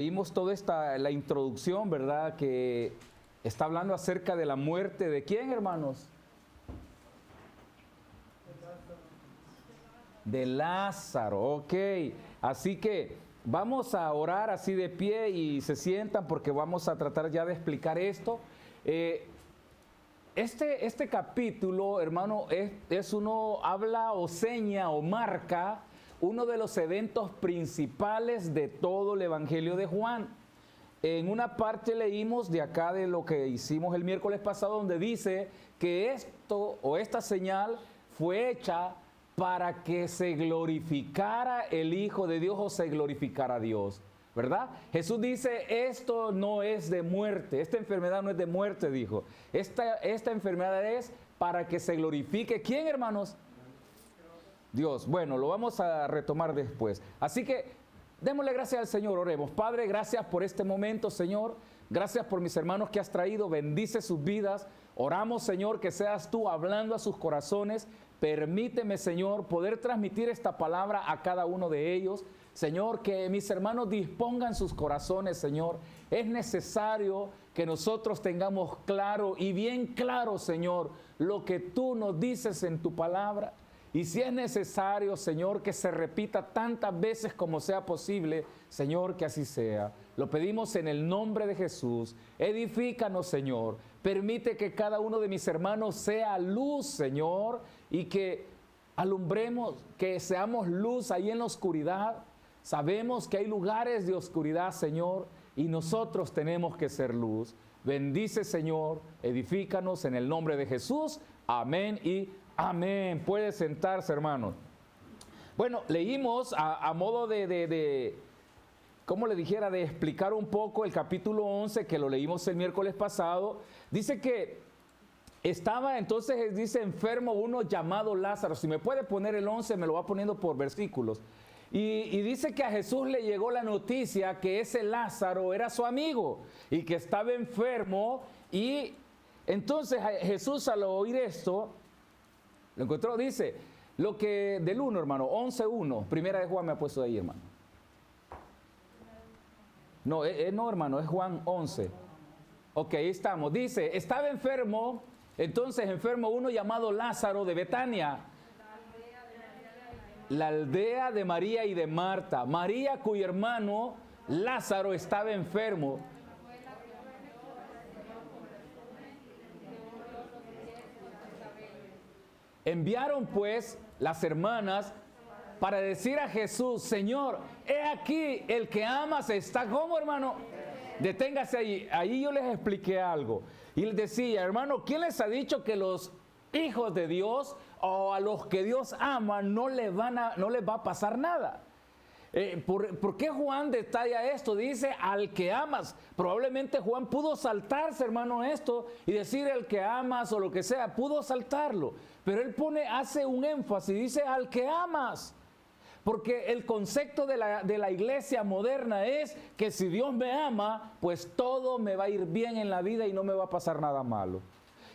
Vimos toda la introducción, ¿verdad? Que está hablando acerca de la muerte de ¿quién, hermanos? De Lázaro, ok. Así que vamos a orar así de pie y se sientan porque vamos a tratar ya de explicar esto. Este capítulo, hermano, habla o seña o marca uno de los eventos principales de todo el Evangelio de Juan. En una parte leímos de acá de lo que hicimos el miércoles pasado, donde dice que esto o esta señal fue hecha para que se glorificara el Hijo de Dios o se glorificara a Dios, ¿verdad? Jesús dice, esto no es de muerte, esta enfermedad no es de muerte, dijo. Esta enfermedad es para que se glorifique, ¿quién, hermanos? Dios. Bueno, lo vamos a retomar después. Así que démosle gracias al Señor, oremos. Padre, gracias por este momento, Señor. Gracias por mis hermanos que has traído, bendice sus vidas. Oramos, Señor, que seas tú hablando a sus corazones. Permíteme, Señor, poder transmitir esta palabra a cada uno de ellos. Señor, que mis hermanos dispongan sus corazones, Señor. Es necesario que nosotros tengamos claro y bien claro, Señor, lo que tú nos dices en tu palabra. Y si es necesario, Señor, que se repita tantas veces como sea posible, Señor, que así sea. Lo pedimos en el nombre de Jesús. Edifícanos, Señor. Permite que cada uno de mis hermanos sea luz, Señor, y que alumbremos, que seamos luz ahí en la oscuridad. Sabemos que hay lugares de oscuridad, Señor, y nosotros tenemos que ser luz. Bendice, Señor, edifícanos en el nombre de Jesús. Amén y amén. Puede sentarse, hermano. Bueno, leímos a modo ¿cómo le dijera? De explicar un poco el capítulo 11, que lo leímos el miércoles pasado. Dice que estaba, entonces dice, enfermo uno llamado Lázaro. Si me puede poner el 11, me lo va poniendo por versículos. Y dice que a Jesús le llegó la noticia que ese Lázaro era su amigo y que estaba enfermo. Y entonces Jesús, al oír esto, lo encontró, dice, lo que del 1, hermano, 11:1, primera de Juan me ha puesto ahí, hermano. No, no, hermano, es Juan 11. Ok, ahí estamos. Dice, estaba enfermo, entonces enfermo uno llamado Lázaro de Betania, la aldea de María y de Marta. María, cuyo hermano Lázaro estaba enfermo. Enviaron pues las hermanas para decir a Jesús, Señor, he aquí el que amas está como, hermano. Deténgase ahí. Ahí yo les expliqué algo. Y les decía, hermano, ¿quién les ha dicho que los hijos de Dios o a los que Dios ama no les va a pasar nada? ¿Por qué Juan detalla esto? Dice, al que amas. Probablemente Juan pudo saltarse, hermano, esto y decir el que amas o lo que sea, pudo saltarlo. Pero él hace un énfasis, dice al que amas. Porque el concepto de la iglesia moderna es que si Dios me ama, pues todo me va a ir bien en la vida y no me va a pasar nada malo.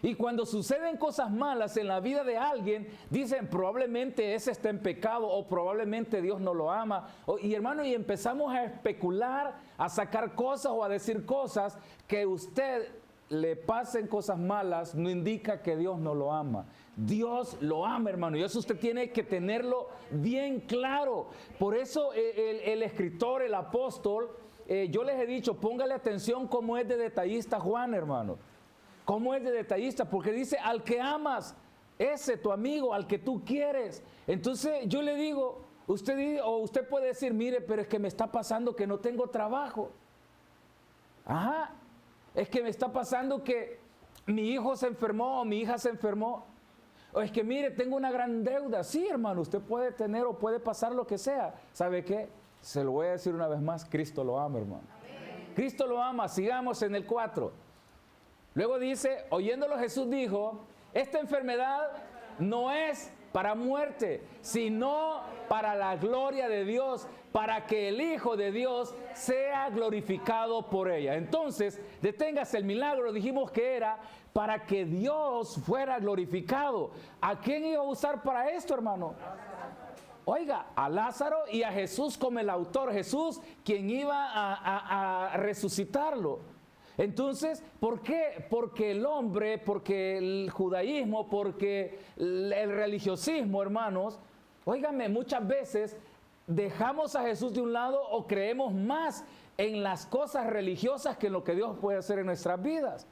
Y cuando suceden cosas malas en la vida de alguien, dicen probablemente ese está en pecado o probablemente Dios no lo ama. Y hermano, y empezamos a especular, a sacar cosas o a decir cosas que usted le pasen cosas malas, no indica que Dios no lo ama. Dios lo ama, hermano, y eso usted tiene que tenerlo bien claro. Por eso el escritor, el apóstol, yo les he dicho, póngale atención cómo es de detallista Juan, hermano. ¿Cómo es de detallista? Porque dice, al que amas, ese tu amigo, al que tú quieres. Entonces yo le digo, usted puede decir, mire, pero es que me está pasando que no tengo trabajo. Ajá, es que me está pasando que mi hijo se enfermó o mi hija se enfermó. O es que mire, tengo una gran deuda. Sí, hermano, usted puede tener o puede pasar lo que sea. ¿Sabe qué? Se lo voy a decir una vez más, Cristo lo ama, hermano. Amén. Cristo lo ama, sigamos en el 4. Luego dice, oyéndolo Jesús dijo, esta enfermedad no es para muerte, sino para la gloria de Dios, para que el Hijo de Dios sea glorificado por ella. Entonces, deténgase, el milagro dijimos que era para que Dios fuera glorificado. ¿A quién iba a usar para esto, hermano? Oiga, a Lázaro y a Jesús como el autor, Jesús quien iba a resucitarlo. Entonces, ¿por qué? Porque el hombre, porque el judaísmo, porque el religiosismo, hermanos, óigame, muchas veces dejamos a Jesús de un lado o creemos más en las cosas religiosas que en lo que Dios puede hacer en nuestras vidas.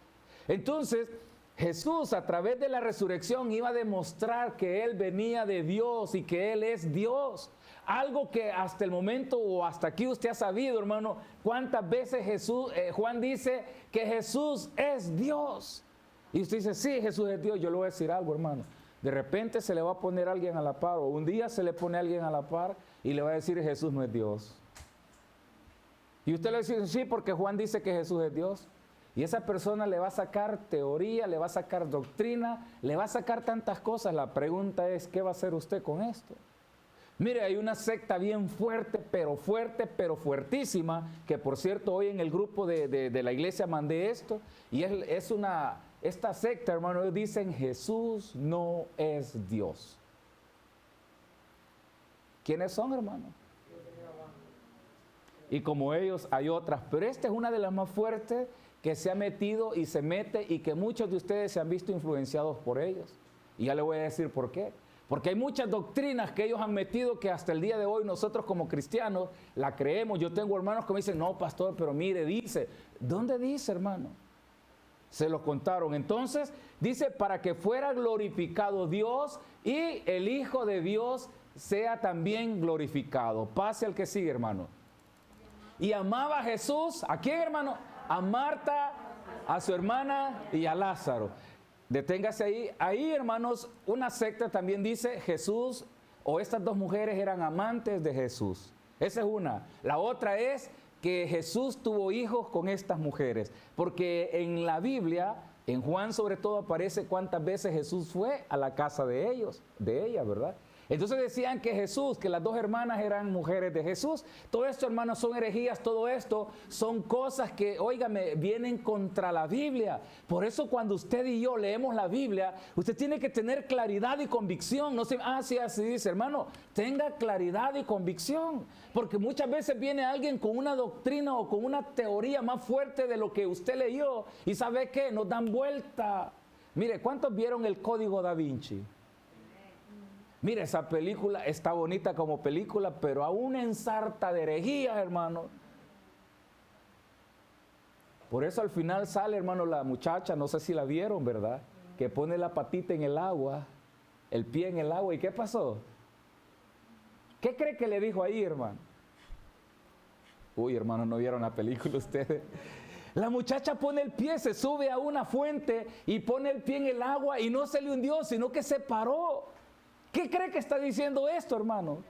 Entonces, Jesús a través de la resurrección iba a demostrar que Él venía de Dios y que Él es Dios. Algo que hasta el momento o hasta aquí usted ha sabido, hermano, cuántas veces Juan dice que Jesús es Dios. Y usted dice, sí, Jesús es Dios. Yo le voy a decir algo, hermano. De repente se le va a poner a alguien a la par, o un día se le pone a alguien a la par y le va a decir Jesús no es Dios. Y usted le va a decir, sí, porque Juan dice que Jesús es Dios. Y esa persona le va a sacar teoría, le va a sacar doctrina, le va a sacar tantas cosas. La pregunta es, ¿qué va a hacer usted con esto? Mire, hay una secta bien fuerte, pero fuertísima, que por cierto hoy en el grupo de la iglesia mandé esto, y esta secta, hermano, ellos dicen Jesús no es Dios. ¿Quiénes son, hermano? Y como ellos hay otras, pero esta es una de las más fuertes que se ha metido y se mete y que muchos de ustedes se han visto influenciados por ellos. Y ya le voy a decir por qué. Porque hay muchas doctrinas que ellos han metido que hasta el día de hoy nosotros como cristianos la creemos. Yo tengo hermanos que me dicen, no, pastor, pero mire, dice. ¿Dónde dice, hermano? Se lo contaron. Entonces, dice, para que fuera glorificado Dios y el Hijo de Dios sea también glorificado. Pase al que sigue, hermano. Y amaba a Jesús, ¿a quién, hermano? A Marta, a su hermana y a Lázaro. Deténgase ahí. Ahí, hermanos, una secta también dice Jesús o estas dos mujeres eran amantes de Jesús. Esa es una. La otra es que Jesús tuvo hijos con estas mujeres. Porque en la Biblia, en Juan sobre todo, aparece cuántas veces Jesús fue a la casa de ella, ¿verdad? Entonces decían que Jesús, que las dos hermanas eran mujeres de Jesús. Todo esto, hermanos, son herejías, todo esto son cosas que, óigame, vienen contra la Biblia. Por eso cuando usted y yo leemos la Biblia, usted tiene que tener claridad y convicción. No se, sí, así dice, hermano, tenga claridad y convicción. Porque muchas veces viene alguien con una doctrina o con una teoría más fuerte de lo que usted leyó y ¿sabe qué? Nos dan vuelta. Mire, ¿cuántos vieron el Código Da Vinci? Mire, esa película está bonita como película, pero aún ensarta de herejías, hermano. Por eso al final sale, hermano, la muchacha, no sé si la vieron, ¿verdad? Que pone la patita en el agua, el pie en el agua. ¿Y qué pasó? ¿Qué cree que le dijo ahí, hermano? Uy, hermano, ¿no vieron la película ustedes? La muchacha pone el pie, se sube a una fuente y pone el pie en el agua y no se le hundió, sino que se paró. ¿Qué cree que está diciendo esto, hermano?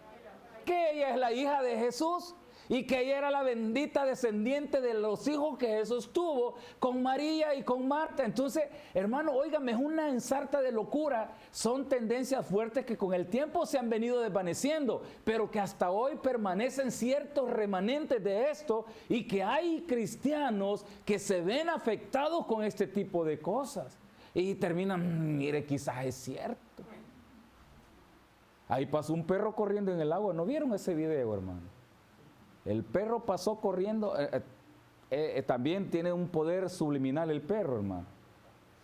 Que ella es la hija de Jesús y que ella era la bendita descendiente de los hijos que Jesús tuvo con María y con Marta. Entonces, hermano, óigame, es una ensarta de locura. Son tendencias fuertes que con el tiempo se han venido desvaneciendo, pero que hasta hoy permanecen ciertos remanentes de esto y que hay cristianos que se ven afectados con este tipo de cosas. Y terminan, mire, quizás es cierto. Ahí pasó un perro corriendo en el agua. ¿No vieron ese video, hermano? El perro pasó corriendo. También tiene un poder subliminal el perro, hermano.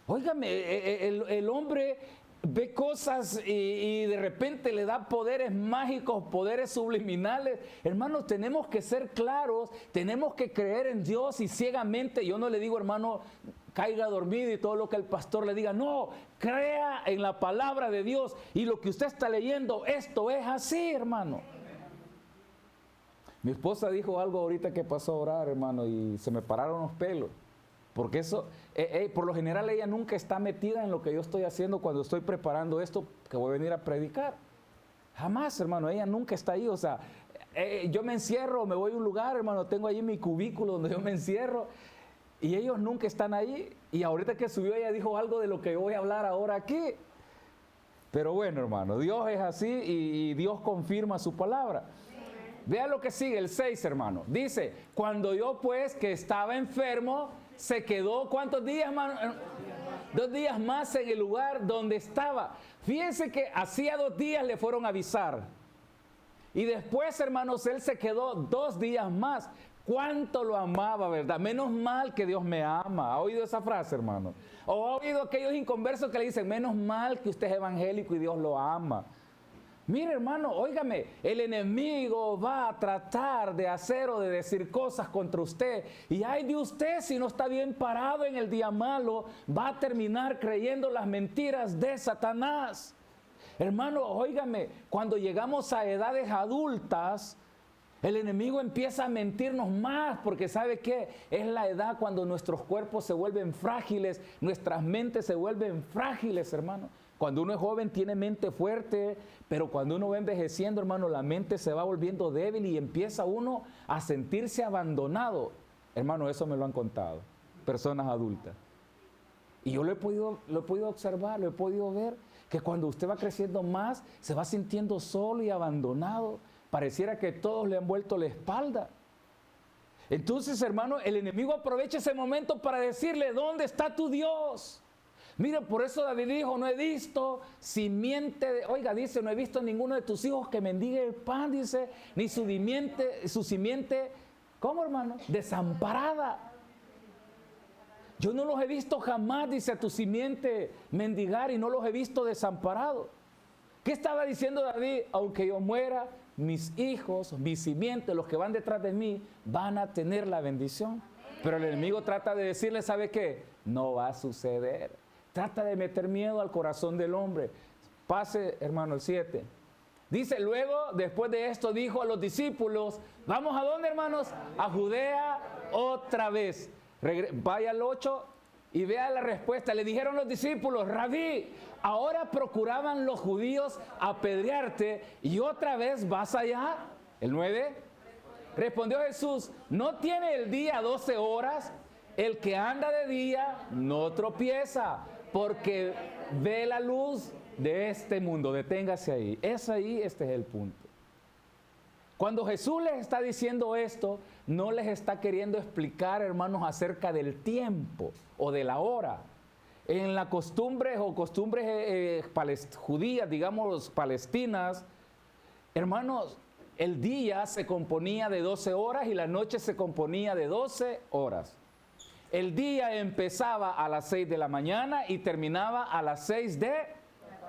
Óigame, el hombre ve cosas y de repente le da poderes mágicos, poderes subliminales. Hermanos, tenemos que ser claros, tenemos que creer en Dios y ciegamente. Yo no le digo, hermano, caiga dormido y todo lo que el pastor le diga. No, crea en la palabra de Dios y lo que usted está leyendo, esto es así, hermano. Mi esposa dijo algo ahorita que pasó a orar, hermano, y se me pararon los pelos. Porque eso, por lo general ella nunca está metida en lo que yo estoy haciendo cuando estoy preparando esto que voy a venir a predicar. Jamás, hermano, ella nunca está ahí. O sea, yo me encierro, me voy a un lugar, hermano, tengo ahí mi cubículo donde yo me encierro y ellos nunca están ahí. Y ahorita que subió ella dijo algo de lo que yo voy a hablar ahora aquí. Pero bueno, hermano, Dios es así y Dios confirma su palabra. Vea lo que sigue, el 6, hermano. Dice, cuando yo pues que estaba enfermo, se quedó, ¿cuántos días, hermano? 2 días más en el lugar donde estaba. Fíjense que hacía 2 días le fueron a avisar. Y después, hermanos, él se quedó 2 días más. ¿Cuánto lo amaba, verdad? Menos mal que Dios me ama. ¿Ha oído esa frase, hermano? ¿O ha oído aquellos inconversos que le dicen, menos mal que usted es evangélico y Dios lo ama? Mire, hermano, óigame, el enemigo va a tratar de hacer o de decir cosas contra usted. Y ay de usted, si no está bien parado en el día malo, va a terminar creyendo las mentiras de Satanás. Hermano, óigame, cuando llegamos a edades adultas, el enemigo empieza a mentirnos más, porque ¿sabe qué? Es la edad cuando nuestros cuerpos se vuelven frágiles, nuestras mentes se vuelven frágiles, hermano. Cuando uno es joven tiene mente fuerte, pero cuando uno va envejeciendo, hermano, la mente se va volviendo débil y empieza uno a sentirse abandonado. Hermano, eso me lo han contado personas adultas. Y yo lo he podido observar, lo he podido ver, que cuando usted va creciendo más, se va sintiendo solo y abandonado. Pareciera que todos le han vuelto la espalda. Entonces, hermano, el enemigo aprovecha ese momento para decirle, ¿dónde está tu Dios? Mira, por eso David dijo, no he visto simiente, oiga, dice, no he visto ninguno de tus hijos que mendigue el pan, dice, ni su simiente, ¿cómo, hermano? Desamparada. Yo no los he visto jamás, dice, a tu simiente mendigar y no los he visto desamparados. ¿Qué estaba diciendo David? Aunque yo muera, mis hijos, mis simientes, los que van detrás de mí, van a tener la bendición. Pero el enemigo trata de decirle, ¿sabe qué? No va a suceder. Trata de meter miedo al corazón del hombre. Pase, hermano, el 7. Dice, luego, después de esto, dijo a los discípulos, ¿vamos a dónde, hermanos? A Judea otra vez. Vaya al 8 y vea la respuesta. Le dijeron los discípulos, Rabí, ahora procuraban los judíos apedrearte y otra vez vas allá. El 9. Respondió Jesús, ¿no tiene el día 12 horas? El que anda de día no tropieza, porque ve la luz de este mundo. Deténgase ahí. Este es el punto. Cuando Jesús les está diciendo esto, no les está queriendo explicar, hermanos, acerca del tiempo o de la hora. En las costumbres judías, digamos, palestinas, hermanos, el día se componía de 12 horas y la noche se componía de 12 horas. El día empezaba a las 6 de la mañana y terminaba a las 6 de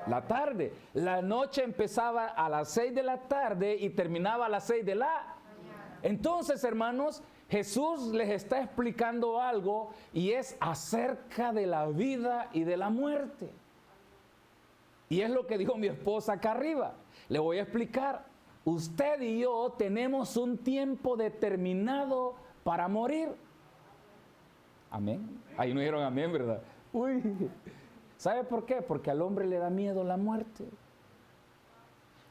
la tarde. La noche empezaba a las 6 de la tarde y terminaba a las 6 de la mañana. Entonces, hermanos, Jesús les está explicando algo y es acerca de la vida y de la muerte. Y es lo que dijo mi esposa acá arriba. Le voy a explicar. Usted y yo tenemos un tiempo determinado para morir. Amén. Ahí no dijeron amén, ¿verdad? Uy. ¿Sabe por qué? Porque al hombre le da miedo la muerte.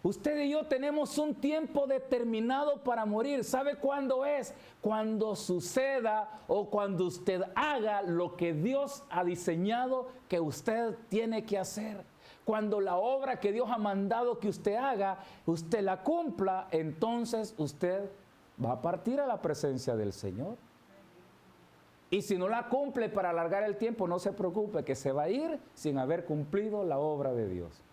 Usted y yo tenemos un tiempo determinado para morir. ¿Sabe cuándo es? Cuando suceda o cuando usted haga lo que Dios ha diseñado que usted tiene que hacer. Cuando la obra que Dios ha mandado que usted haga, usted la cumpla, entonces usted va a partir a la presencia del Señor. Y si no la cumple para alargar el tiempo, no se preocupe, que se va a ir sin haber cumplido la obra de Dios.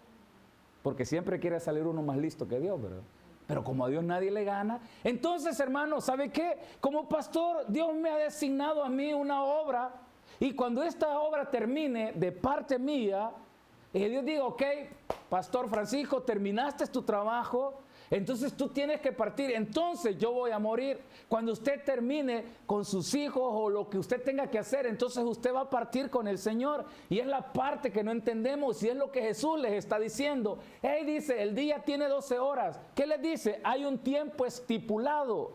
Porque siempre quiere salir uno más listo que Dios, ¿verdad? Pero como a Dios nadie le gana. Entonces, hermano, ¿sabe qué? Como pastor, Dios me ha designado a mí una obra. Y cuando esta obra termine de parte mía, Dios diga, ok, Pastor Francisco, terminaste tu trabajo. Entonces tú tienes que partir, entonces yo voy a morir. Cuando usted termine con sus hijos o lo que usted tenga que hacer, entonces usted va a partir con el Señor. Y es la parte que no entendemos y es lo que Jesús les está diciendo. Él dice, el día tiene 12 horas. ¿Qué les dice? Hay un tiempo estipulado.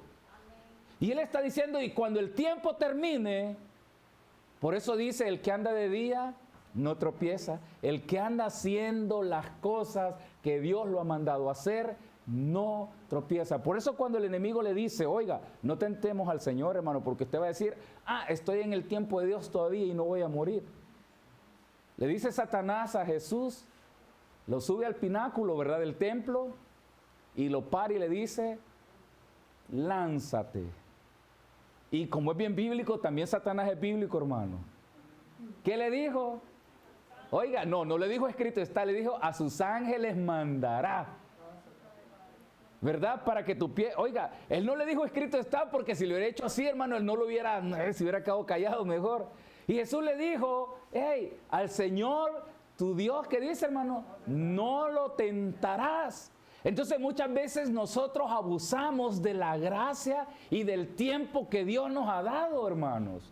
Y Él está diciendo, y cuando el tiempo termine, por eso dice, el que anda de día no tropieza. El que anda haciendo las cosas que Dios lo ha mandado a hacer, no tropieza. Por eso cuando el enemigo le dice, oiga, no tentemos al Señor, hermano, porque usted va a decir, estoy en el tiempo de Dios todavía y no voy a morir. Le dice Satanás a Jesús, lo sube al pináculo, ¿verdad?, del templo, y lo para y le dice, lánzate. Y como es bien bíblico, también Satanás es bíblico, hermano. ¿Qué le dijo? Oiga, no le dijo escrito está, le dijo, a sus ángeles mandará. ¿verdad? Para que tu pie, oiga, él no le dijo escrito está, porque si lo hubiera hecho así, hermano, él no lo hubiera, se hubiera quedado callado mejor. Y Jesús le dijo, hey, al Señor, tu Dios, ¿qué dice, hermano? No lo tentarás. Entonces muchas veces nosotros abusamos de la gracia y del tiempo que Dios nos ha dado, hermanos.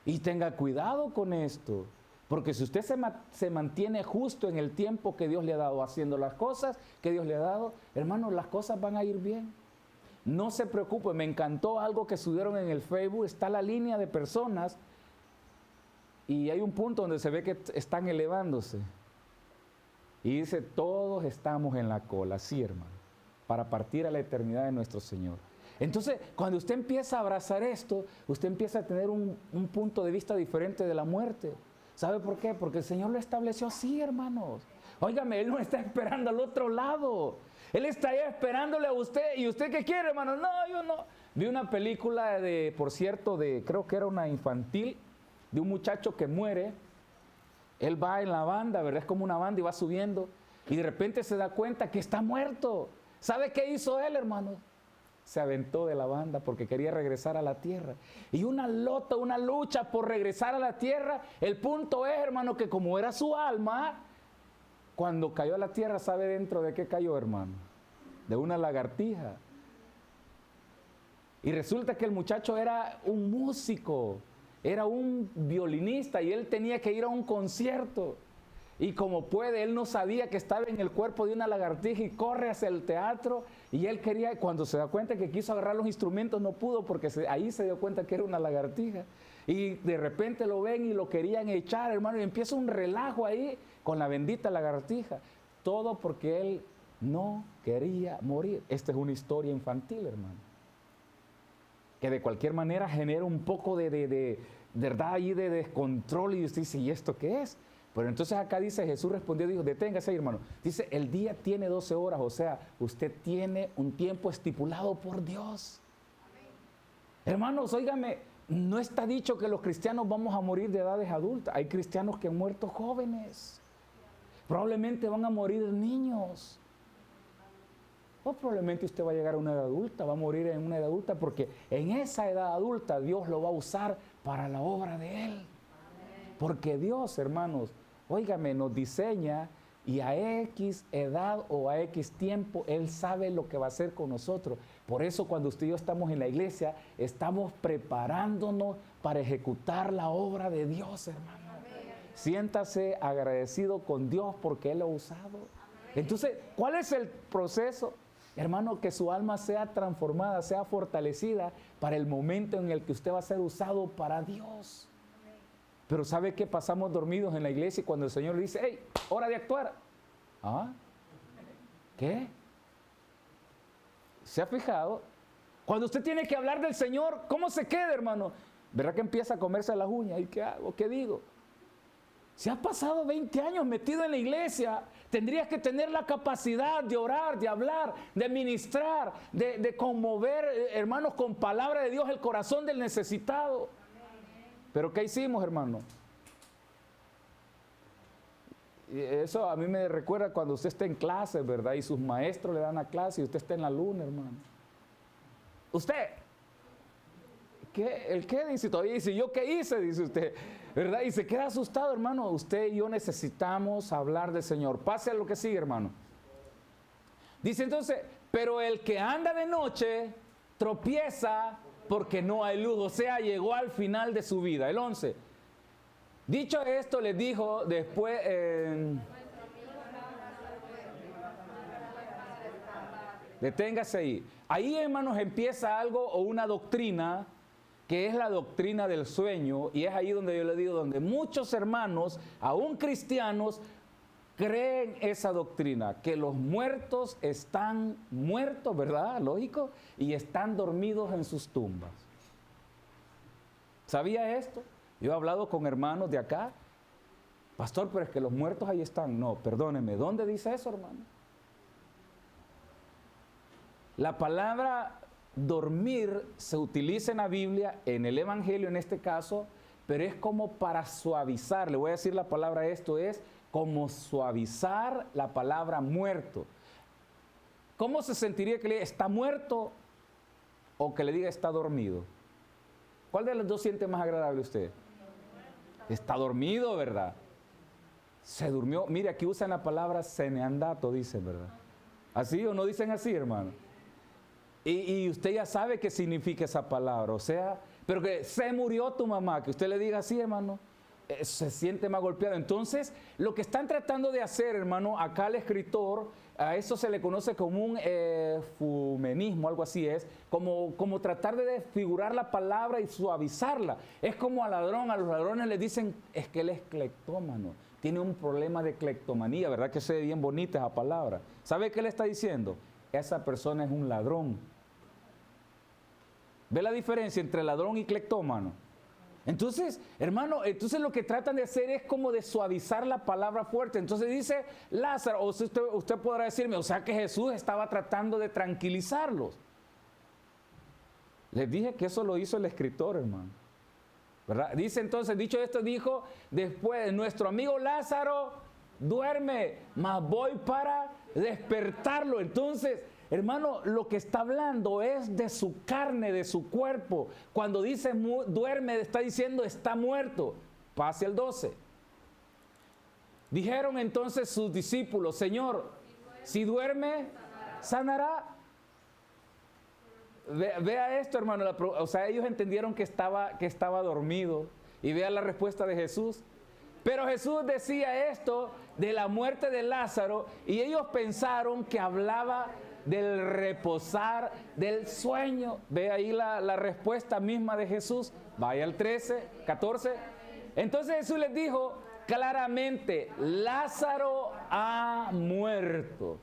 Y tenga cuidado con esto. Porque si usted se mantiene justo en el tiempo que Dios le ha dado, haciendo las cosas que Dios le ha dado, hermano, las cosas van a ir bien. No se preocupe, me encantó algo que subieron en el Facebook, está la línea de personas y hay un punto donde se ve que están elevándose. Y dice, todos estamos en la cola, sí, hermano, para partir a la eternidad de nuestro Señor. Entonces, cuando usted empieza a abrazar esto, usted empieza a tener un punto de vista diferente de la muerte. ¿Sabe por qué? Porque el Señor lo estableció así, hermanos. Óigame, Él no está esperando al otro lado. Él está ahí esperándole a usted. ¿Y usted qué quiere, hermano? No, yo no. Vi una película por cierto, creo que era una infantil, de un muchacho que muere. Él va en la banda, ¿verdad? Es como una banda y va subiendo. Y de repente se da cuenta que está muerto. ¿Sabe qué hizo él, hermano? Se aventó de la banda porque quería regresar a la tierra. Y una lucha por regresar a la tierra. El punto es, hermano, que como era su alma, cuando cayó a la tierra, ¿sabe dentro de qué cayó, hermano? De una lagartija. Y resulta que el muchacho era un músico, era un violinista y él tenía que ir a un concierto. Y como puede, él no sabía que estaba en el cuerpo de una lagartija y corre hacia el teatro. Y él quería, cuando se da cuenta que quiso agarrar los instrumentos, no pudo porque ahí se dio cuenta que era una lagartija. Y de repente lo ven y lo querían echar, hermano. Y empieza un relajo ahí con la bendita lagartija. Todo porque él no quería morir. Esta es una historia infantil, hermano. Que de cualquier manera genera un poco de verdad ahí de descontrol. Y usted dice, ¿y esto qué es? Pero entonces acá dice, Jesús respondió, dijo, deténgase ahí, hermano. Dice, el día tiene 12 horas, o sea, usted tiene un tiempo estipulado por Dios. Amén. Hermanos, óigame, no está dicho que los cristianos vamos a morir de edades adultas. Hay cristianos que han muerto jóvenes. Probablemente van a morir niños. O probablemente usted va a llegar a una edad adulta, va a morir en una edad adulta, porque en esa edad adulta Dios lo va a usar para la obra de Él. Porque Dios, hermanos, óigame, nos diseña y a X edad o a X tiempo, Él sabe lo que va a hacer con nosotros. Por eso cuando usted y yo estamos en la iglesia, estamos preparándonos para ejecutar la obra de Dios, hermano. Amén. Siéntase agradecido con Dios porque Él lo ha usado. Amén. Entonces, ¿cuál es el proceso? Hermano, que su alma sea transformada, sea fortalecida para el momento en el que usted va a ser usado para Dios. Pero ¿sabe qué? Pasamos dormidos en la iglesia y cuando el Señor le dice, hey, hora de actuar. ¿Ah? ¿Qué? ¿Se ha fijado? Cuando usted tiene que hablar del Señor, ¿cómo se queda, hermano? ¿Verdad que empieza a comerse las uñas? ¿Y qué hago? ¿Qué digo? Si has pasado 20 años metido en la iglesia, tendrías que tener la capacidad de orar, de hablar, de ministrar, de conmover, hermanos, con palabra de Dios el corazón del necesitado. Pero ¿qué hicimos, hermano? Y eso a mí me recuerda cuando usted está en clase, ¿verdad? Y sus maestros le dan la clase y usted está en la luna, hermano. Usted, ¿el qué? Dice, todavía dice, ¿yo qué hice? Dice usted, ¿verdad? Y se queda asustado, hermano. Usted y yo necesitamos hablar del Señor. Pase a lo que sigue, hermano. Dice entonces, pero el que anda de noche tropieza porque no hay luz, o sea, llegó al final de su vida. El 11. Dicho esto, les dijo después... deténgase ahí. Ahí, hermanos, empieza algo o una doctrina que es la doctrina del sueño, y es ahí donde yo le digo, donde muchos hermanos, aún cristianos, creen esa doctrina, que los muertos están muertos, ¿verdad? Lógico, y están dormidos en sus tumbas. ¿Sabía esto? Yo he hablado con hermanos de acá, pastor, pero es que los muertos ahí están. No, perdóneme, ¿dónde dice eso, hermano? La palabra dormir se utiliza en la Biblia, en el Evangelio en este caso, pero es como para suavizar. Le voy a decir la palabra, esto es como suavizar la palabra muerto. ¿cómo se sentiría que le diga está muerto o que le diga está dormido? ¿Cuál de los dos siente más agradable usted? Está dormido, ¿verdad? Se durmió. Mire, aquí usan la palabra seneandato, dicen, ¿verdad? ¿Así o no dicen así, hermano? Y usted ya sabe qué significa esa palabra. O sea, pero que se murió tu mamá, que usted le diga así, hermano, se siente más golpeado. Entonces, lo que están tratando de hacer, hermano, acá el escritor, a eso se le conoce como un fumenismo, algo así es, como tratar de desfigurar la palabra y suavizarla. Es como al ladrón, a los ladrones les dicen, es que él es cleptómano, tiene un problema de cleptomanía, ¿verdad? Que se ve bien bonita esa palabra. ¿Sabe qué le está diciendo? Esa persona es un ladrón. ¿Ve la diferencia entre ladrón y cleptómano? Entonces, hermano, lo que tratan de hacer es como de suavizar la palabra fuerte. Entonces dice Lázaro, o usted podrá decirme, o sea que Jesús estaba tratando de tranquilizarlos. Les dije que eso lo hizo el escritor, hermano. ¿Verdad? Dice entonces, dicho esto, dijo después, nuestro amigo Lázaro duerme, mas voy para despertarlo. Entonces, hermano, lo que está hablando es de su carne, de su cuerpo. Cuando dice duerme, está diciendo está muerto. Pase al 12. Dijeron entonces sus discípulos, Señor, si duerme, sanará. Vea esto, hermano. O sea, ellos entendieron que estaba dormido. Y vea la respuesta de Jesús. Pero Jesús decía esto de la muerte de Lázaro y ellos pensaron que hablaba del reposar, del sueño. Ve ahí la respuesta misma de Jesús. Vaya al 13, 14. Entonces Jesús les dijo claramente, Lázaro ha muerto.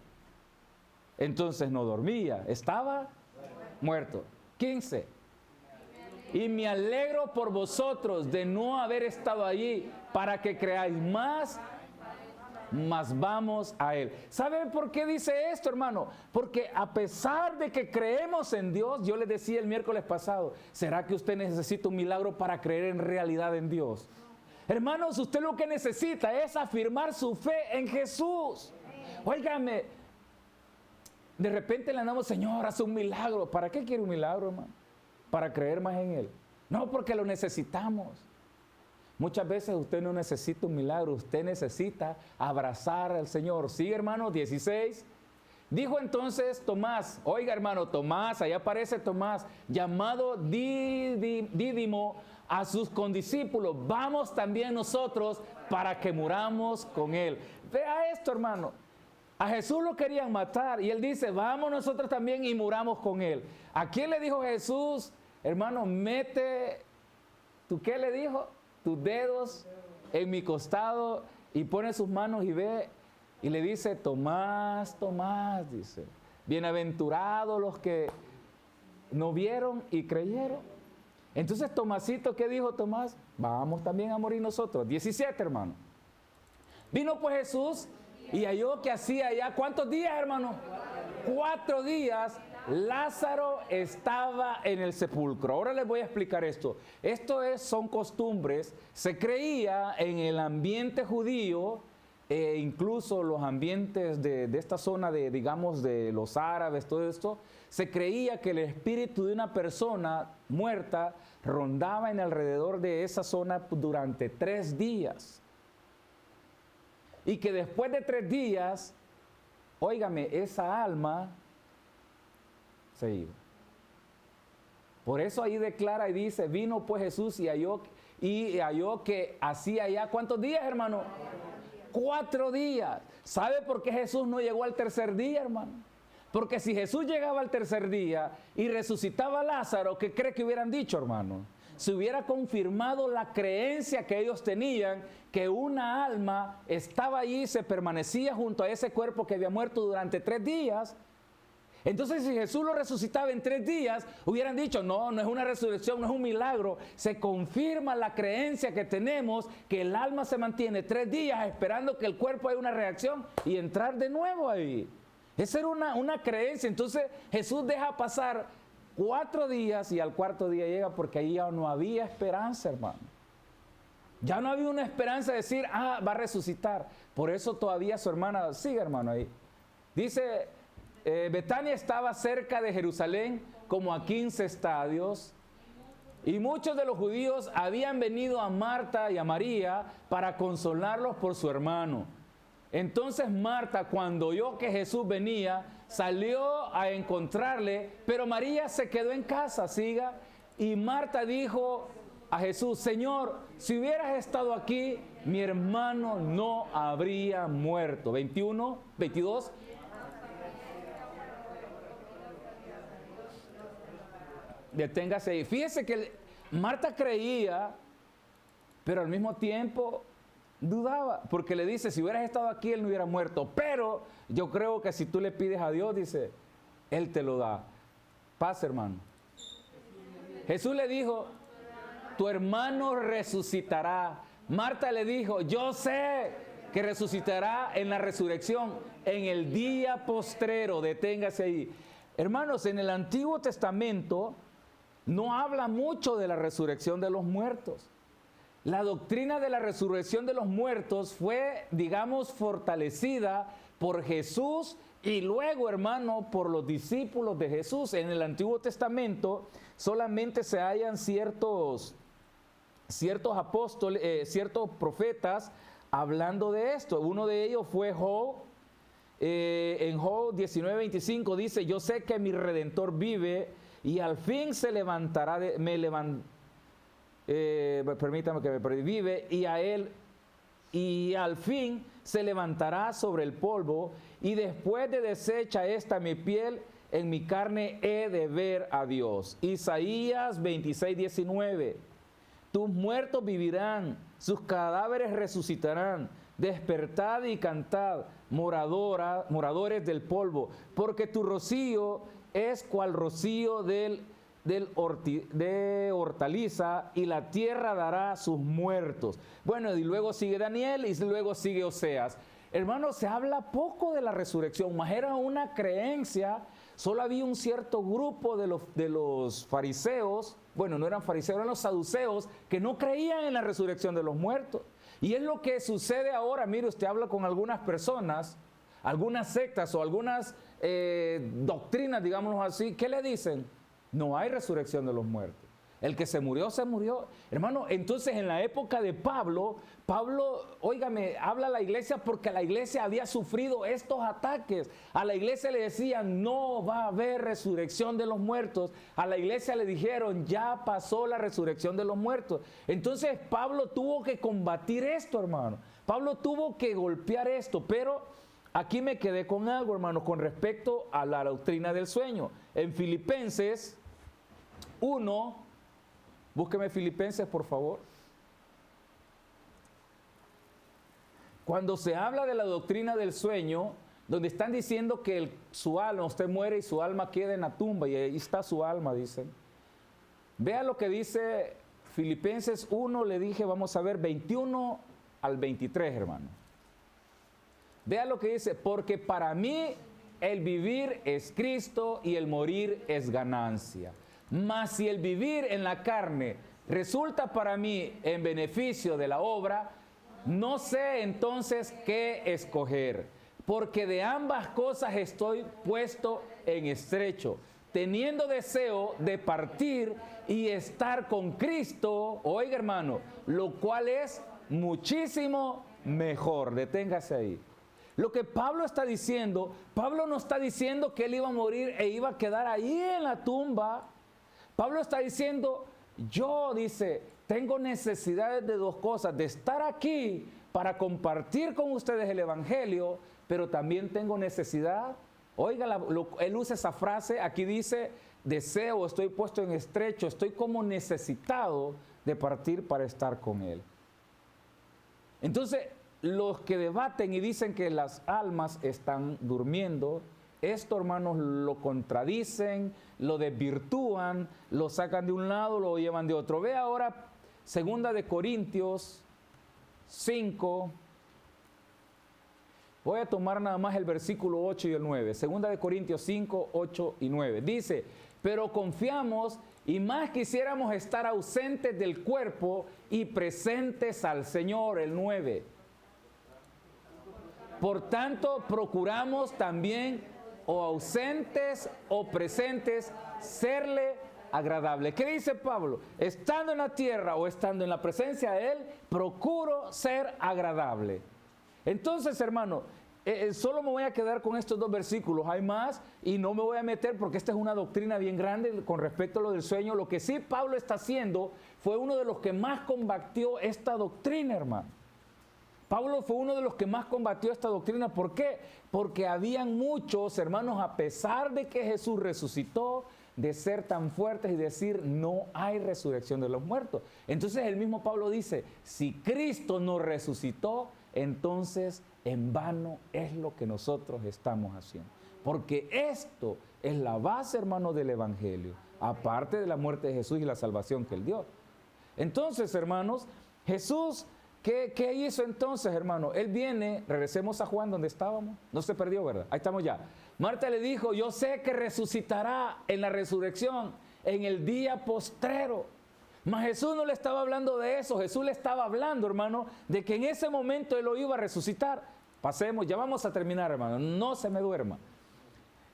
Entonces no dormía, estaba muerto. 15. Y me alegro por vosotros de no haber estado allí para que creáis más, mas vamos a Él. ¿Saben por qué dice esto, hermano? Porque a pesar de que creemos en Dios, yo les decía el miércoles pasado, ¿será que usted necesita un milagro para creer en realidad en Dios? Hermanos, usted lo que necesita es afirmar su fe en Jesús. Óigame, de repente le andamos, Señor, haz un milagro. ¿Para qué quiere un milagro, hermano? Para creer más en Él. No, porque lo necesitamos. Muchas veces usted no necesita un milagro, usted necesita abrazar al Señor. Sigue, hermano, 16. Dijo entonces Tomás, oiga, hermano, Tomás, allá aparece Tomás, llamado Dídimo, a sus condiscípulos, vamos también nosotros para que muramos con Él. Vea esto, hermano. A Jesús lo querían matar y Él dice, vamos nosotros también y muramos con Él. ¿A quién le dijo Jesús? Hermano, mete, ¿tú qué le dijo? Tus dedos en mi costado y pone sus manos y ve y le dice, Tomás, Tomás, dice, bienaventurados los que no vieron y creyeron. Entonces Tomasito, ¿qué dijo Tomás? Vamos también a morir nosotros. 17, hermano. Vino pues Jesús y halló que hacía ya, ¿cuántos días, hermano? 4 días. Lázaro estaba en el sepulcro. Ahora les voy a explicar esto. Son costumbres. Se creía en el ambiente judío, incluso los ambientes de esta zona digamos, de los árabes, todo esto, se creía que el espíritu de una persona muerta rondaba en alrededor de esa zona durante 3 días. Y que después de 3 días, óigame, esa alma se iba. Por eso ahí declara y dice, vino pues Jesús y halló que hacía ya, ¿cuántos días, hermano? 4 días. ¿Sabe por qué Jesús no llegó al tercer día, hermano? Porque si Jesús llegaba al tercer día y resucitaba a Lázaro, ¿qué cree que hubieran dicho, hermano? Se hubiera confirmado la creencia que ellos tenían, que una alma estaba allí, se permanecía junto a ese cuerpo que había muerto durante 3 días. Entonces, si Jesús lo resucitaba en 3 días, hubieran dicho, no es una resurrección, no es un milagro. Se confirma la creencia que tenemos, que el alma se mantiene 3 días esperando que el cuerpo haga una reacción y entrar de nuevo ahí. Esa era una creencia. Entonces, Jesús deja pasar 4 días y al 4.º día llega porque ahí ya no había esperanza, hermano. Ya no había una esperanza de decir, va a resucitar. Por eso todavía su hermana, sigue, hermano, ahí. Dice Betania estaba cerca de Jerusalén, como a 15 estadios, y muchos de los judíos habían venido a Marta y a María para consolarlos por su hermano. Entonces Marta, cuando oyó que Jesús venía, salió a encontrarle, pero María se quedó en casa, siga. Y Marta dijo a Jesús: Señor, si hubieras estado aquí, mi hermano no habría muerto. 21, 22. Deténgase ahí. Fíjese que Marta creía, pero al mismo tiempo dudaba, porque le dice: si hubieras estado aquí, él no hubiera muerto. Pero yo creo que si tú le pides a Dios, dice, Él te lo da. Paz, hermano. Jesús le dijo: tu hermano resucitará. Marta le dijo: yo sé que resucitará en la resurrección, en el día postrero. Deténgase ahí. Hermanos, en el Antiguo Testamento no habla mucho de la resurrección de los muertos. La doctrina de la resurrección de los muertos fue, digamos, fortalecida por Jesús y luego, hermano, por los discípulos de Jesús. En el Antiguo Testamento solamente se hallan ciertos apóstoles, ciertos profetas hablando de esto. Uno de ellos fue Job. En Job 19:25 dice: yo sé que mi Redentor vive y al fin se levantará, permítame que me vive, y al fin se levantará sobre el polvo, y después de deshecha esta mi piel, en mi carne he de ver a Dios. Isaías 26:19. Tus muertos vivirán, sus cadáveres resucitarán. Despertad y cantad, moradores del polvo, porque tu rocío es cual rocío de hortaliza, y la tierra dará sus muertos. Bueno, y luego sigue Daniel y luego sigue Oseas. Hermanos, se habla poco de la resurrección, más era una creencia. Solo había un cierto grupo de los fariseos, bueno, no eran fariseos, eran los saduceos, que no creían en la resurrección de los muertos. Y es lo que sucede ahora. Mire, usted habla con algunas personas, algunas sectas o algunas doctrinas, digámoslo así, ¿qué le dicen? No hay resurrección de los muertos. El que se murió, se murió. Hermano, entonces en la época de Pablo, óigame, habla a la iglesia porque la iglesia había sufrido estos ataques. A la iglesia le decían: no va a haber resurrección de los muertos. A la iglesia le dijeron: ya pasó la resurrección de los muertos. Entonces Pablo tuvo que combatir esto, hermano. Pablo tuvo que golpear esto, pero aquí me quedé con algo, hermano, con respecto a la doctrina del sueño. En Filipenses 1, búsqueme Filipenses, por favor. Cuando se habla de la doctrina del sueño, donde están diciendo que su alma, usted muere y su alma queda en la tumba, y ahí está su alma, dicen. Vea lo que dice Filipenses 1, le dije, vamos a ver, 21 al 23, hermano. Vea lo que dice: porque para mí el vivir es Cristo y el morir es ganancia. Mas si el vivir en la carne resulta para mí en beneficio de la obra, no sé entonces qué escoger, porque de ambas cosas estoy puesto en estrecho, teniendo deseo de partir y estar con Cristo, oiga, hermano, lo cual es muchísimo mejor. Deténgase ahí. Lo que Pablo está diciendo, Pablo no está diciendo que él iba a morir e iba a quedar ahí en la tumba. Pablo está diciendo: yo, dice, tengo necesidades de dos cosas: de estar aquí para compartir con ustedes el evangelio, pero también tengo necesidad. Oiga, él usa esa frase, aquí dice: deseo, estoy puesto en estrecho, estoy como necesitado de partir para estar con él. Entonces, los que debaten y dicen que las almas están durmiendo, esto, hermanos, lo contradicen, lo desvirtúan, lo sacan de un lado, lo llevan de otro. Ve ahora 2 de Corintios 5. Voy a tomar nada más el versículo 8 y el 9. 2 de Corintios 5, 8 y 9. Dice: pero confiamos y más quisiéramos estar ausentes del cuerpo y presentes al Señor. El 9. Por tanto, procuramos también o ausentes o presentes, serle agradable. ¿Qué dice Pablo? Estando en la tierra o estando en la presencia de Él, procuro ser agradable. Entonces, hermano, solo me voy a quedar con estos 2 versículos. Hay más y no me voy a meter porque esta es una doctrina bien grande con respecto a lo del sueño. Lo que sí Pablo está haciendo fue uno de los que más combatió esta doctrina, hermano. Pablo fue uno de los que más combatió esta doctrina. ¿Por qué? Porque habían muchos, hermanos, a pesar de que Jesús resucitó, de ser tan fuertes y decir, no hay resurrección de los muertos. Entonces el mismo Pablo dice, si Cristo no resucitó, entonces en vano es lo que nosotros estamos haciendo. Porque esto es la base, hermano, del Evangelio, aparte de la muerte de Jesús y la salvación que Él dio. Entonces, hermanos, Jesús, ¿qué hizo entonces, hermano? Él viene, regresemos a Juan donde estábamos, no se perdió, ¿verdad? Ahí estamos ya. Marta le dijo, yo sé que resucitará en la resurrección, en el día postrero. Mas Jesús no le estaba hablando de eso, Jesús le estaba hablando, hermano, de que en ese momento Él lo iba a resucitar. Pasemos, ya vamos a terminar, hermano, no se me duerma.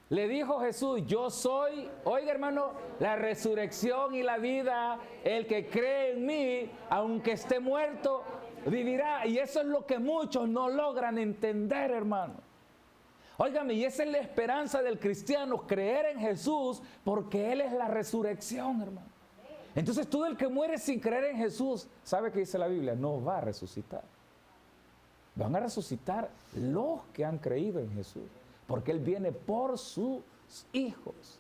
Le dijo Jesús, yo soy, oiga hermano, la resurrección y la vida, el que cree en mí, aunque esté muerto, vivirá. Y eso es lo que muchos no logran entender, hermano. Óigame, y esa es la esperanza del cristiano, creer en Jesús, porque Él es la resurrección, hermano. Entonces todo el que muere sin creer en Jesús, ¿sabe qué dice la Biblia? No va a resucitar. Van a resucitar los que han creído en Jesús, porque Él viene por sus hijos.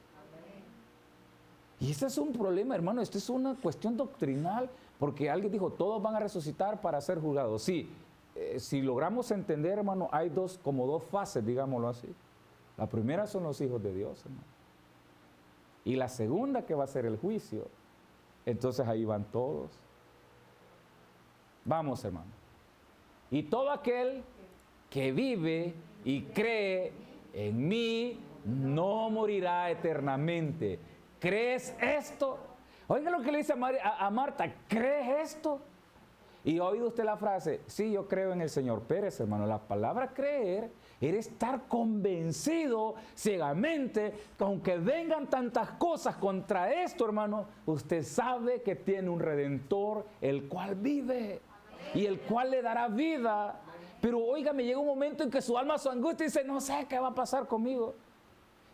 Y ese es un problema, hermano, esto es una cuestión doctrinal, porque alguien dijo, todos van a resucitar para ser juzgados. Sí, si logramos entender, hermano, hay como dos fases, digámoslo así. La primera son los hijos de Dios, hermano. Y la segunda que va a ser el juicio. Entonces ahí van todos. Vamos, hermano. Y todo aquel que vive y cree en mí no morirá eternamente. ¿Crees esto? Oiga lo que le dice a Marta, ¿crees esto? Y ha oído usted la frase, sí, yo creo en el Señor. Pérez, hermano, la palabra creer era estar convencido ciegamente que aunque vengan tantas cosas contra esto, hermano, usted sabe que tiene un Redentor, el cual vive y el cual le dará vida. Pero oiga, me llega un momento en que su alma, su angustia dice, no sé qué va a pasar conmigo.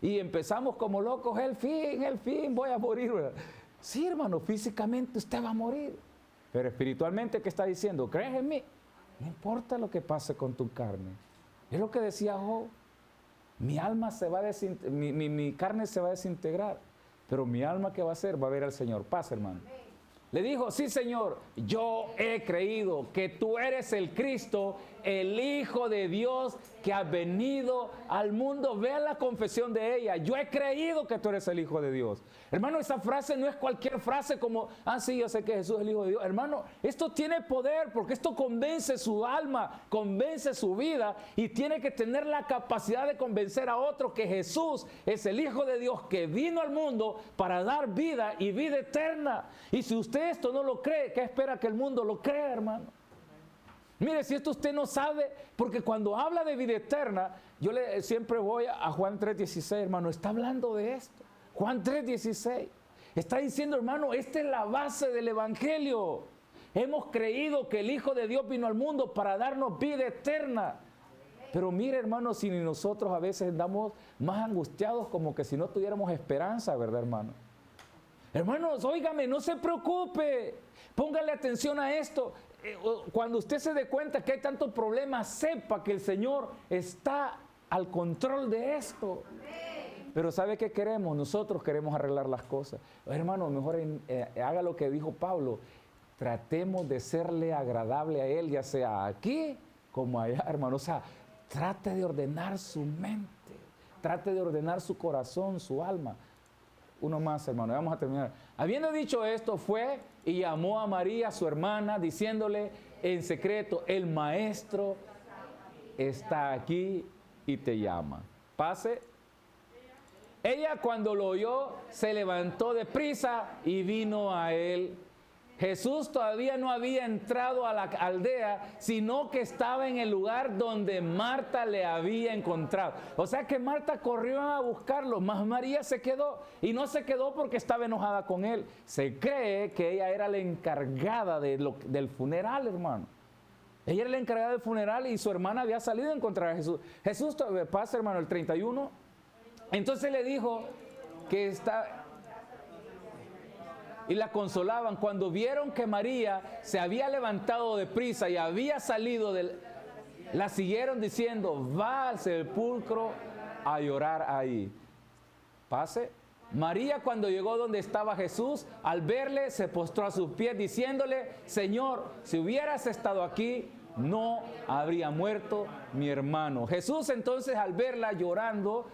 Y empezamos como locos, el fin, voy a morir, ¿verdad? Sí, hermano, físicamente usted va a morir. Pero espiritualmente, ¿qué está diciendo? ¿Crees en mí? No importa lo que pase con tu carne. Es lo que decía Job. Mi alma se va a mi carne se va a desintegrar. Pero mi alma, ¿qué va a hacer? Va a ver al Señor. Paz, hermano. Le dijo, sí, Señor, yo he creído que tú eres el Cristo, el Hijo de Dios que ha venido al mundo. Vean la confesión de ella. Yo he creído que tú eres el Hijo de Dios. Hermano, esa frase no es cualquier frase como, sí, yo sé que Jesús es el Hijo de Dios. Hermano, esto tiene poder porque esto convence su alma, convence su vida y tiene que tener la capacidad de convencer a otros que Jesús es el Hijo de Dios que vino al mundo para dar vida y vida eterna. Y si usted esto no lo cree, ¿qué espera que el mundo lo crea, hermano? Mire, si esto usted no sabe, porque cuando habla de vida eterna, yo siempre voy a Juan 3:16, hermano, está hablando de esto. Juan 3:16, está diciendo, hermano, esta es la base del Evangelio. Hemos creído que el Hijo de Dios vino al mundo para darnos vida eterna. Pero mire, hermano, si nosotros a veces andamos más angustiados como que si no tuviéramos esperanza, ¿verdad, hermano? Hermanos, óigame, no se preocupe, póngale atención a esto. Cuando usted se dé cuenta que hay tantos problemas, sepa que el Señor está al control de esto. Pero ¿sabe qué queremos? Nosotros queremos arreglar las cosas. Hermano, mejor haga lo que dijo Pablo. Tratemos de serle agradable a Él, ya sea aquí como allá, hermano. O sea, trate de ordenar su mente, trate de ordenar su corazón, su alma. Uno más, hermano, vamos a terminar. Habiendo dicho esto, fue y llamó a María, su hermana, diciéndole en secreto, el maestro está aquí y te llama. Pase. Ella cuando lo oyó, se levantó deprisa y vino a él. Jesús todavía no había entrado a la aldea, sino que estaba en el lugar donde Marta le había encontrado. O sea que Marta corrió a buscarlo, mas María se quedó. Y no se quedó porque estaba enojada con él. Se cree que ella era la encargada del funeral, hermano. Ella era la encargada del funeral y su hermana había salido a encontrar a Jesús. Jesús, pasa, hermano, el 31. Entonces le dijo que está... Y la consolaban. Cuando vieron que María se había levantado de prisa y había salido la siguieron diciendo, va al sepulcro a llorar ahí. Pase. María, cuando llegó donde estaba Jesús, al verle se postró a sus pies diciéndole, Señor, si hubieras estado aquí, no habría muerto mi hermano. Jesús entonces, al verla llorando,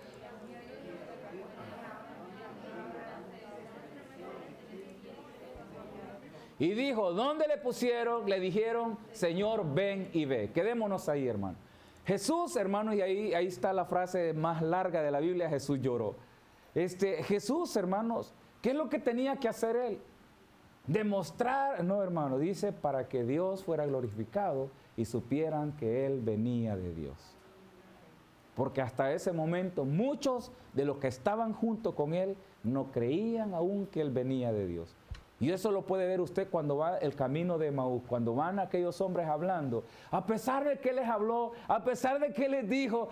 y dijo, ¿dónde le pusieron? Le dijeron, Señor, ven y ve. Quedémonos ahí, hermano. Jesús, hermano, y ahí está la frase más larga de la Biblia, Jesús lloró. Jesús, hermanos, ¿qué es lo que tenía que hacer él? Demostrar, no, hermano, dice, para que Dios fuera glorificado y supieran que él venía de Dios. Porque hasta ese momento muchos de los que estaban junto con él no creían aún que él venía de Dios. Y eso lo puede ver usted cuando va el camino de Emaús, cuando van aquellos hombres hablando. A pesar de que les habló, a pesar de que les dijo,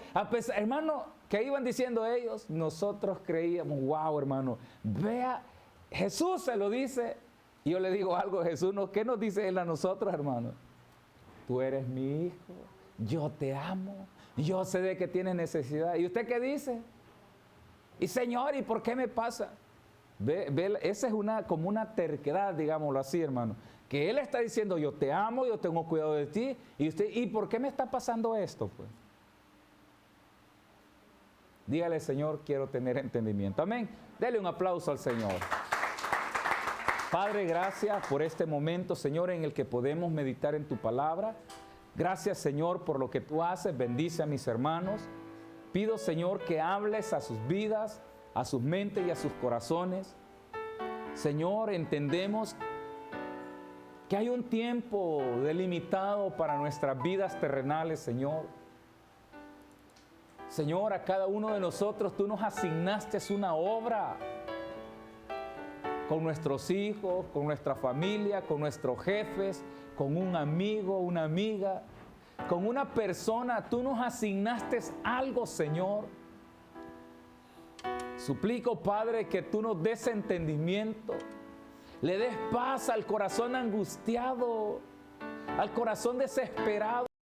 hermano, que iban diciendo ellos, nosotros creíamos, wow, hermano, vea, Jesús se lo dice. Y yo le digo algo, Jesús, ¿qué nos dice él a nosotros, hermano? Tú eres mi hijo, yo te amo, yo sé de que tienes necesidad. ¿Y usted qué dice? Y Señor, ¿y por qué me pasa? Esa es como una terquedad, digámoslo así, hermano. Que él está diciendo, yo te amo, yo tengo cuidado de ti. Y usted, ¿y por qué me está pasando esto? Pues dígale, Señor, quiero tener entendimiento. Amén. Dele un aplauso al Señor. Padre, gracias por este momento, Señor, en el que podemos meditar en tu palabra. Gracias, Señor, por lo que tú haces. Bendice a mis hermanos. Pido, Señor, que hables a sus vidas, a sus mentes y a sus corazones. Señor, entendemos que hay un tiempo delimitado para nuestras vidas terrenales, Señor. Señor, a cada uno de nosotros tú nos asignaste una obra con nuestros hijos, con nuestra familia, con nuestros jefes, con un amigo, una amiga, con una persona. Tú nos asignaste algo, Señor. Suplico, Padre, que tú nos des entendimiento, le des paz al corazón angustiado, al corazón desesperado.